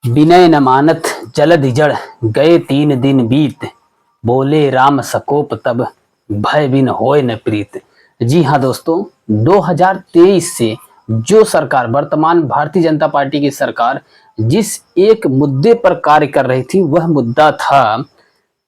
विनय न मानत जलधि जड़, गए 3 दिन बीत, बोले राम सकोप तब, भय बिन होय न प्रीत। जी हाँ दोस्तों, 2023 से जो सरकार, वर्तमान भारतीय जनता पार्टी की सरकार जिस एक मुद्दे पर कार्य कर रही थी, वह मुद्दा था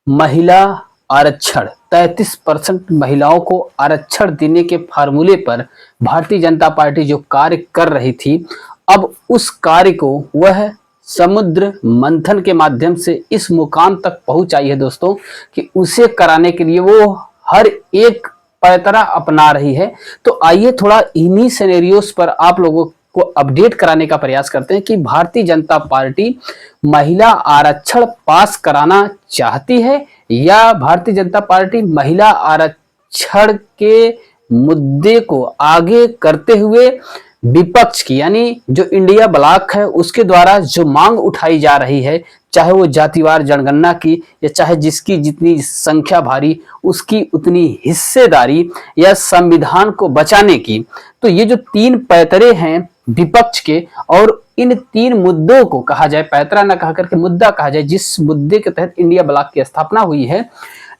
महिला आरक्षण। 33% महिलाओं को आरक्षण देने के फार्मूले पर भारतीय जनता पार्टी जो कार्य कर रही थी, अब उस कार्य को वह समुद्र मंथन के माध्यम से इस मुकाम तक पहुंचाई है दोस्तों, कि उसे कराने के लिए वो हर एक पैतरा अपना रही है। तो आइए थोड़ा इन्हीं सिनेरियोस पर आप लोगों को अपडेट कराने का प्रयास करते हैं कि भारतीय जनता पार्टी महिला आरक्षण पास कराना चाहती है या भारतीय जनता पार्टी महिला आरक्षण के मुद्दे को आगे करते हुए विपक्ष की, यानी जो इंडिया ब्लॉक है उसके द्वारा जो मांग उठाई जा रही है, चाहे वो जातिवार जनगणना की या चाहे जिसकी जितनी संख्या भारी उसकी उतनी हिस्सेदारी या संविधान को बचाने की, तो ये जो 3 पैतरे हैं विपक्ष के, और इन 3 मुद्दों को कहा जाए, पैतरा ना कहा करके मुद्दा कहा जाए, जिस मुद्दे के तहत इंडिया ब्लॉक की स्थापना हुई है,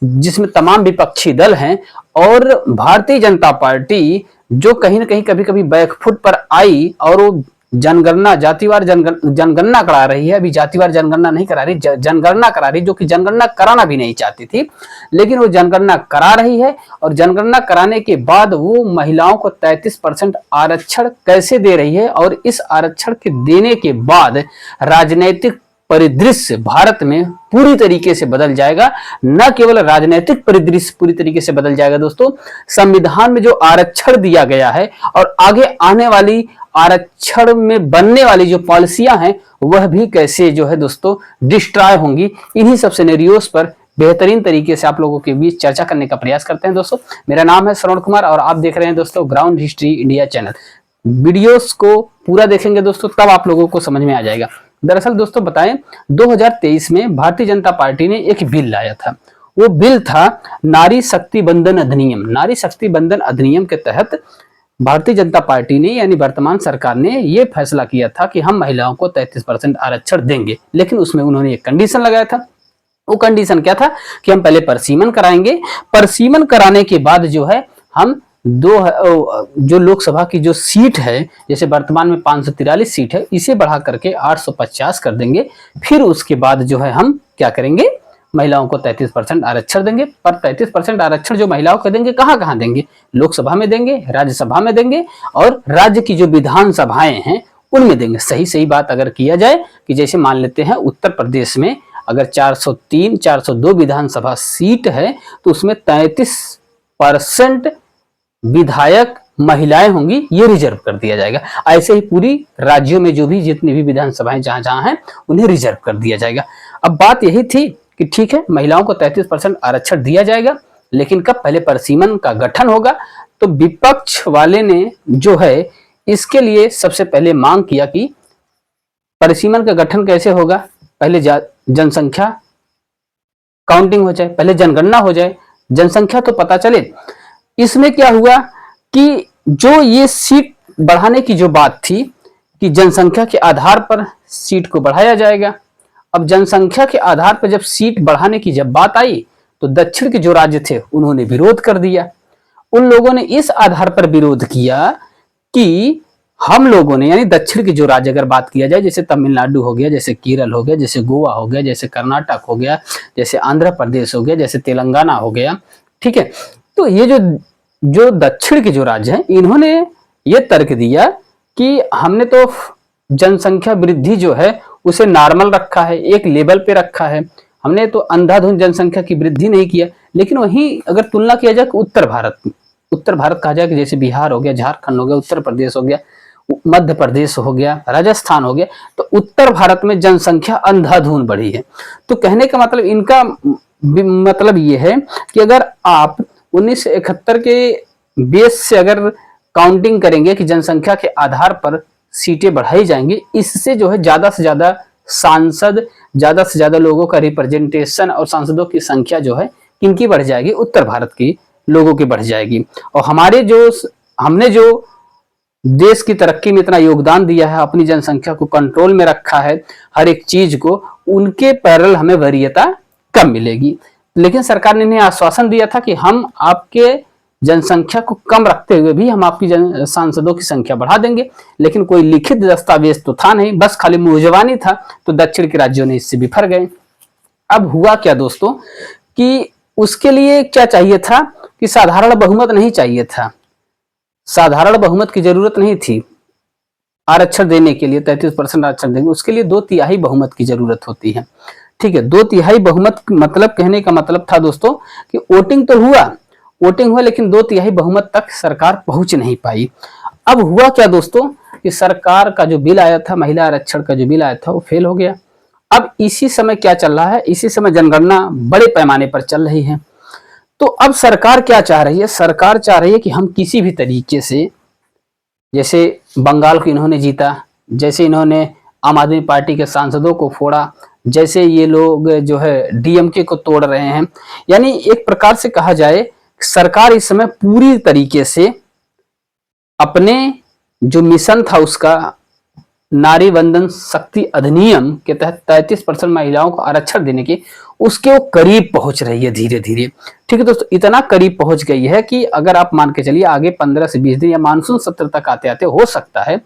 जिसमें तमाम विपक्षी दल हैं और भारतीय जनता पार्टी जो कहीं ना कहीं कभी कभी बैकफुट पर आई और वो जनगणना, जातिवार जनगणना करा रही है। अभी जातिवार जनगणना नहीं करा रही, जनगणना करा रही, जो कि जनगणना कराना भी नहीं चाहती थी, लेकिन वो जनगणना करा रही है। और जनगणना कराने के बाद वो महिलाओं को 33% आरक्षण कैसे दे रही है, और इस आरक्षण के देने के बाद राजनीतिक परिदृश्य भारत में पूरी तरीके से बदल जाएगा। न केवल राजनीतिक परिदृश्य पूरी तरीके से बदल जाएगा दोस्तों, संविधान में जो आरक्षण दिया गया है और आगे आने वाली आरक्षण में बनने वाली जो पॉलिसियां हैं वह भी कैसे जो है दोस्तों डिस्ट्रॉय होंगी। इन्हीं सब सिनेरियोस पर बेहतरीन तरीके से आप लोगों के बीच चर्चा करने का प्रयास करते हैं दोस्तों। मेरा नाम है श्रवण कुमार और आप देख रहे हैं दोस्तों ground history India channel. Videos को पूरा देखेंगे दोस्तों, तब आप लोगों को समझ में आ जाएगा। दरअसल दोस्तों बताएं, 2023 में भारतीय जनता पार्टी ने एक बिल लाया था। वो बिल था नारी शक्ति बंधन अधिनियम। नारी शक्ति बंधन अधिनियम के तहत भारतीय जनता पार्टी ने, यानी वर्तमान सरकार ने, यह फैसला किया था कि हम महिलाओं को 33% आरक्षण देंगे, लेकिन उसमें उन्होंने एक कंडीशन लगाया था। वो कंडीशन क्या था कि हम पहले परसीमन कराएंगे, परसीमन कराने के बाद जो है हम जो लोकसभा की जो सीट है, जैसे वर्तमान में 543 सीट है, इसे बढ़ा करके 850 कर देंगे। फिर उसके बाद जो है हम क्या करेंगे, महिलाओं को 33% आरक्षण देंगे। पर 33% आरक्षण जो महिलाओं को देंगे, कहां कहां देंगे? लोकसभा में देंगे, राज्यसभा में देंगे और राज्य की जो विधानसभाएं हैं उनमें देंगे। सही बात अगर किया जाए कि जैसे मान लेते हैं उत्तर प्रदेश में अगर 403 402 विधानसभा सीट है तो उसमें 33% विधायक महिलाएं होंगी, ये रिजर्व कर दिया जाएगा। ऐसे ही पूरी राज्यों में जो भी जितनी भी विधानसभाएं जहां जहां हैं उन्हें रिजर्व कर दिया जाएगा। अब बात यही थी कि ठीक है, महिलाओं को 33% आरक्षण दिया जाएगा, लेकिन कब? पहले परसीमन का गठन होगा। तो विपक्ष वाले ने जो है इसके लिए सबसे पहले मांग किया कि परसीमन का गठन कैसे होगा, पहले जनसंख्या काउंटिंग हो जाए, पहले जनगणना हो जाए, जनसंख्या तो पता चले। इसमें क्या हुआ कि जो ये सीट बढ़ाने की जो बात थी कि जनसंख्या के आधार पर सीट को बढ़ाया जाएगा। अब जनसंख्या के आधार पर जब सीट बढ़ाने की जब बात आई तो दक्षिण के जो राज्य थे उन्होंने विरोध कर दिया। उन लोगों ने इस आधार पर विरोध किया कि हम लोगों ने, यानी दक्षिण के जो राज्य अगर बात किया जाए, जैसे तमिलनाडु हो गया, जैसे केरल हो गया, जैसे गोवा हो गया, जैसे कर्नाटक हो गया, जैसे आंध्र प्रदेश हो गया, जैसे तेलंगाना हो गया, ठीक है। तो ये जो दक्षिण के जो राज्य हैं, इन्होंने ये तर्क दिया कि हमने तो जनसंख्या वृद्धि जो है उसे नॉर्मल रखा है, एक लेवल पे रखा है, हमने तो अंधाधुंध जनसंख्या की वृद्धि नहीं किया। लेकिन वहीं अगर तुलना किया जाए उत्तर भारत कहा जाए कि जैसे बिहार हो गया, झारखंड हो गया, उत्तर प्रदेश हो गया, मध्य प्रदेश हो गया, राजस्थान हो गया, तो उत्तर भारत में जनसंख्या अंधाधुंध बढ़ी है। तो कहने का मतलब, इनका मतलब ये है कि अगर आप 1971 के बेस से अगर काउंटिंग करेंगे कि जनसंख्या के आधार पर सीटें बढ़ाई जाएंगी, इससे जो है ज्यादा से ज्यादा सांसद, ज्यादा से ज्यादा लोगों का रिप्रेजेंटेशन और सांसदों की संख्या जो है किनकी बढ़ जाएगी? उत्तर भारत की लोगों की बढ़ जाएगी। और हमने जो देश की तरक्की में इतना योगदान दिया है, अपनी जनसंख्या को कंट्रोल में रखा है, हर एक चीज को, उनके पैरेलल हमें वरीयता कम मिलेगी। लेकिन सरकार ने इन्हें आश्वासन दिया था कि हम आपके जनसंख्या को कम रखते हुए भी हम आपकी सांसदों की संख्या बढ़ा देंगे, लेकिन कोई लिखित दस्तावेज तो था नहीं, बस खाली मुंहजबानी था। तो दक्षिण के राज्यों ने इससे बिफर गए। अब हुआ क्या दोस्तों कि उसके लिए क्या चाहिए था कि साधारण बहुमत नहीं चाहिए था, साधारण बहुमत की जरूरत नहीं थी आरक्षण देने के लिए, 33% आरक्षण देंगे, उसके लिए 2/3 बहुमत की जरूरत होती है। ठीक है, 2/3 बहुमत मतलब कहने का मतलब था दोस्तों कि वोटिंग तो हुआ, वोटिंग हुआ, लेकिन 2/3 बहुमत तक सरकार पहुंच नहीं पाई। अब हुआ क्या दोस्तों कि सरकार का जो बिल आया था, महिला आरक्षण का जो बिल आया था, वो फेल हो गया। अब इसी समय क्या चल रहा है, इसी समय जनगणना बड़े पैमाने पर चल रही है। तो अब सरकार क्या चाह रही है, सरकार चाह रही है कि हम किसी भी तरीके से, जैसे बंगाल को इन्होंने जीता, जैसे इन्होंने आम आदमी पार्टी के सांसदों को फोड़ा, जैसे ये लोग जो है डीएमके को तोड़ रहे हैं, यानी एक प्रकार से कहा जाए सरकार इस समय पूरी तरीके से अपने जो मिशन था उसका, नारी वंदन शक्ति अधिनियम के तहत 33% महिलाओं को आरक्षण देने के, उसके वो करीब पहुंच रही है धीरे धीरे। ठीक है दोस्तों, इतना करीब पहुंच गई है कि अगर आप मान के चलिए आगे 15 से 20 दिन या मानसून सत्र तक आते आते हो सकता है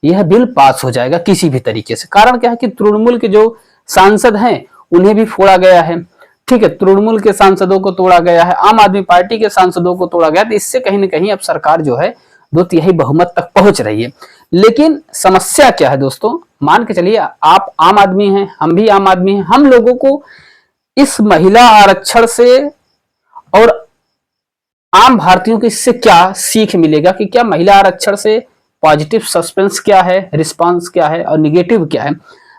यह बिल पास हो जाएगा किसी भी तरीके से। कारण क्या है कि तृणमूल के जो सांसद हैं उन्हें भी फोड़ा गया है। ठीक है, तृणमूल के सांसदों को तोड़ा गया है, आम आदमी पार्टी के सांसदों को तोड़ा गया, तो इससे कहीं ना कहीं अब सरकार जो है 2/3 बहुमत तक पहुंच रही है। लेकिन समस्या क्या है दोस्तों, मान के चलिए आप आम आदमी हैं, हम भी आम आदमी हैं, हम लोगों को इस महिला आरक्षण से और आम भारतीयों को इससे क्या सीख मिलेगा कि क्या महिला आरक्षण से पॉजिटिव सस्पेंस क्या है, रिस्पांस क्या है और निगेटिव क्या है।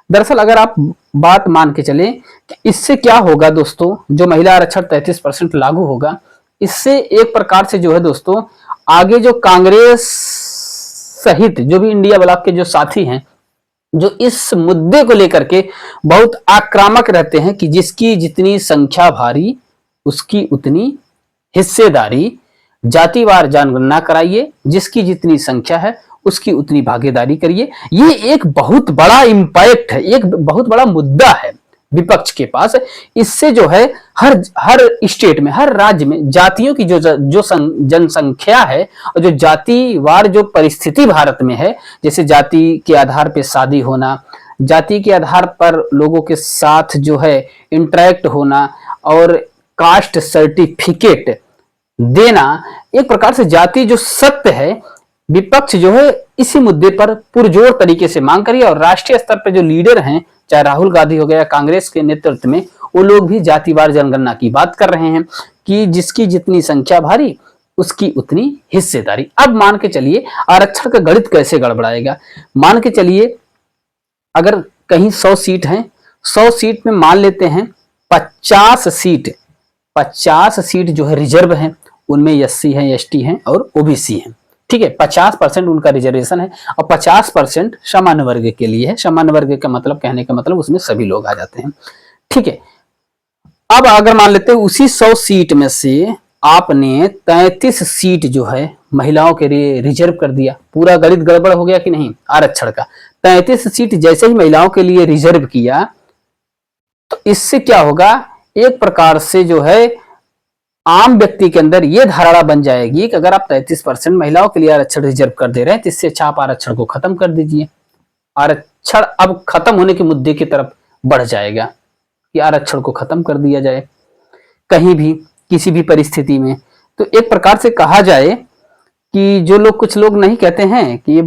दरअसल अगर आप बात मान के चले कि इससे क्या होगा दोस्तों, जो महिला आरक्षण 33% लागू होगा, इससे एक प्रकार से जो है दोस्तों आगे जो कांग्रेस सहित जो भी इंडिया ब्लॉक के जो साथी हैं, जो इस मुद्दे को लेकर के बहुत आक्रामक रहते हैं कि जिसकी जितनी संख्या भारी उसकी उतनी हिस्सेदारी, जातिवार जनगणना कराइए, जिसकी जितनी संख्या है उसकी उतनी भागीदारी करिए। ये एक बहुत बड़ा इंपैक्ट है, एक बहुत बड़ा मुद्दा है विपक्ष के पास। इससे जो है हर स्टेट में, हर राज्य में जातियों की जो जनसंख्या है और जो जातिवार जो परिस्थिति भारत में है, जैसे जाति के आधार पर शादी होना, जाति के आधार पर लोगों के साथ जो है इंटरेक्ट होना और कास्ट सर्टिफिकेट देना, एक प्रकार से जाति जो सत्य है, विपक्ष जो है इसी मुद्दे पर पुरजोर तरीके से मांग करी। और राष्ट्रीय स्तर पर जो लीडर हैं, चाहे राहुल गांधी हो गया कांग्रेस के नेतृत्व में, वो लोग भी जातिवार जनगणना की बात कर रहे हैं कि जिसकी जितनी संख्या भारी उसकी उतनी हिस्सेदारी। अब मान के चलिए आरक्षण का गणित कैसे गड़बड़ाएगा। मान के चलिए अगर कहीं 100 सीट हैं, 100 सीट में मान लेते हैं 50 सीट जो है रिजर्व हैं, उनमें एससी हैं, एसटी हैं और ओबीसी हैं। ठीक है, 50% उनका रिजर्वेशन है और 50% सामान्य वर्ग के लिए है। सामान्य वर्ग का मतलब, कहने का मतलब उसमें सभी लोग आ जाते हैं। ठीक है, अब अगर मान लेते हैं उसी 100 सीट में से आपने 33 सीट जो है महिलाओं के लिए रिजर्व कर दिया, पूरा गणित गड़बड़ हो गया कि नहीं। आरक्षण का 33 सीट जैसे ही महिलाओं के लिए रिजर्व किया तो इससे क्या होगा, एक प्रकार से जो है आम व्यक्ति के अंदर यह धारणा बन जाएगी कि अगर आप 33% महिलाओं के लिए आरक्षण रिजर्व कर दे रहे हैं तो इससे अच्छा आप आरक्षण को खत्म कर दीजिए। आरक्षण अब खत्म होने के मुद्दे की तरफ बढ़ जाएगा कि आरक्षण को खत्म कर दिया जाए कहीं भी किसी भी परिस्थिति में। तो एक प्रकार से कहा जाए कि जो लोग, कुछ लोग नहीं कहते हैं कि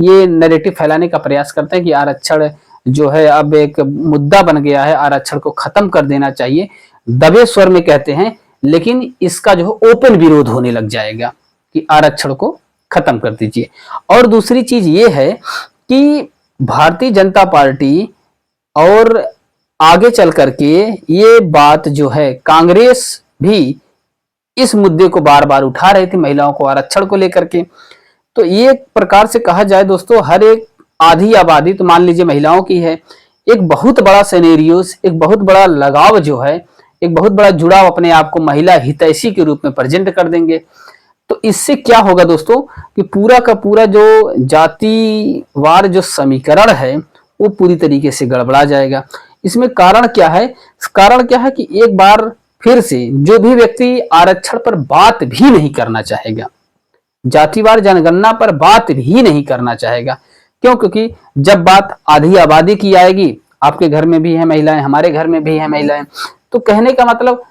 ये नैरेटिव फैलाने का प्रयास करते हैं कि आरक्षण जो है अब एक मुद्दा बन गया है, आरक्षण को खत्म कर देना चाहिए, दबे स्वर में कहते हैं, लेकिन इसका जो है ओपन विरोध होने लग जाएगा कि आरक्षण को खत्म कर दीजिए। और दूसरी चीज ये है कि भारतीय जनता पार्टी और आगे चल करके ये बात जो है कांग्रेस भी इस मुद्दे को बार बार उठा रही थी महिलाओं को आरक्षण को लेकर के। तो ये एक प्रकार से कहा जाए दोस्तों, हर एक आधी आबादी तो मान लीजिए महिलाओं की है, एक बहुत बड़ा सिनेरियोस, एक बहुत बड़ा लगाव जो है, एक बहुत बड़ा जुड़ाव अपने आप को महिला हितैषी के रूप में प्रेजेंट कर देंगे। तो तो इससे क्या होगा दोस्तों कि पूरा का पूरा जो जातिवार जो समीकरण है वो पूरी तरीके से गड़बड़ा जाएगा। इसमें कारण क्या है? कारण क्या है कि एक बार फिर से जो भी व्यक्ति आरक्षण पर बात भी नहीं करना चाहेगा, जातिवार जनगणना पर बात भी नहीं करना चाहेगा, क्यों? क्योंकि जब बात आधी आबादी की आएगी, आपके घर में भी है महिलाएं, हमारे घर में भी है महिलाएं, तो कहने का मतलब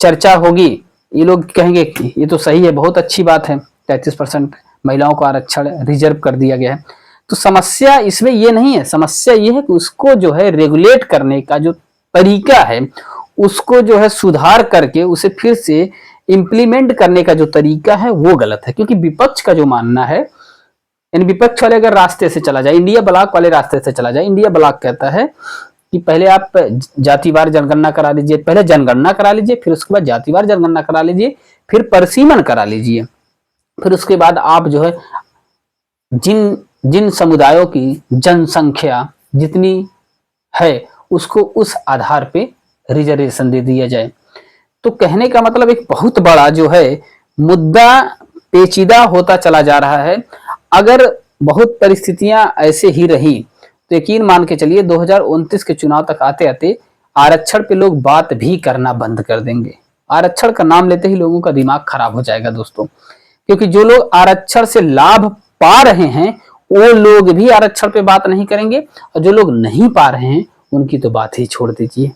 चर्चा होगी, ये लोग कहेंगे कि ये तो सही है, बहुत अच्छी बात है, 33% महिलाओं को आरक्षण रिजर्व कर दिया गया है। तो समस्या इसमें ये नहीं है, समस्या ये है कि उसको जो है रेगुलेट करने का जो तरीका है, उसको जो है सुधार करके उसे फिर से इंप्लीमेंट करने का जो तरीका है वो गलत है। क्योंकि विपक्ष का जो मानना है, यानी विपक्ष वाले अगर रास्ते से चला जाए, इंडिया ब्लॉक वाले रास्ते से चला जाए, इंडिया ब्लॉक कहता है कि पहले आप जातिवार जनगणना करा लीजिए, पहले जनगणना करा लीजिए, फिर उसके बाद जातिवार जनगणना करा लीजिए, फिर परिसीमन करा लीजिए, फिर उसके बाद आप जो है जिन जिन समुदायों की जनसंख्या जितनी है उसको उस आधार पे रिजर्वेशन दे दिया जाए। तो कहने का मतलब एक बहुत बड़ा जो है मुद्दा पेचीदा होता चला जा रहा है। अगर बहुत परिस्थितियां ऐसे ही रही तो यकीन मान के चलिए 2029 के चुनाव तक आते आते आरक्षण पे लोग बात भी करना बंद कर देंगे। आरक्षण का नाम लेते ही लोगों का दिमाग खराब हो जाएगा दोस्तों, क्योंकि जो लोग आरक्षण से लाभ पा रहे हैं वो लोग भी आरक्षण पे बात नहीं करेंगे, और जो लोग नहीं पा रहे हैं उनकी तो बात ही छोड़ दीजिए।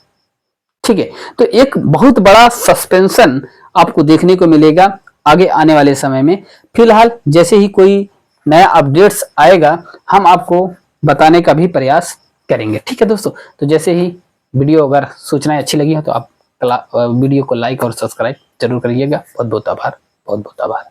ठीक है, तो एक बहुत बड़ा सस्पेंशन आपको देखने को मिलेगा आगे आने वाले समय में। फिलहाल जैसे ही कोई नया अपडेट्स आएगा हम आपको बताने का भी प्रयास करेंगे। ठीक है दोस्तों, तो जैसे ही वीडियो अगर सूचनाएं अच्छी लगी हो तो आप वीडियो को लाइक और सब्सक्राइब जरूर करिएगा। बहुत बहुत आभार, बहुत बहुत आभार।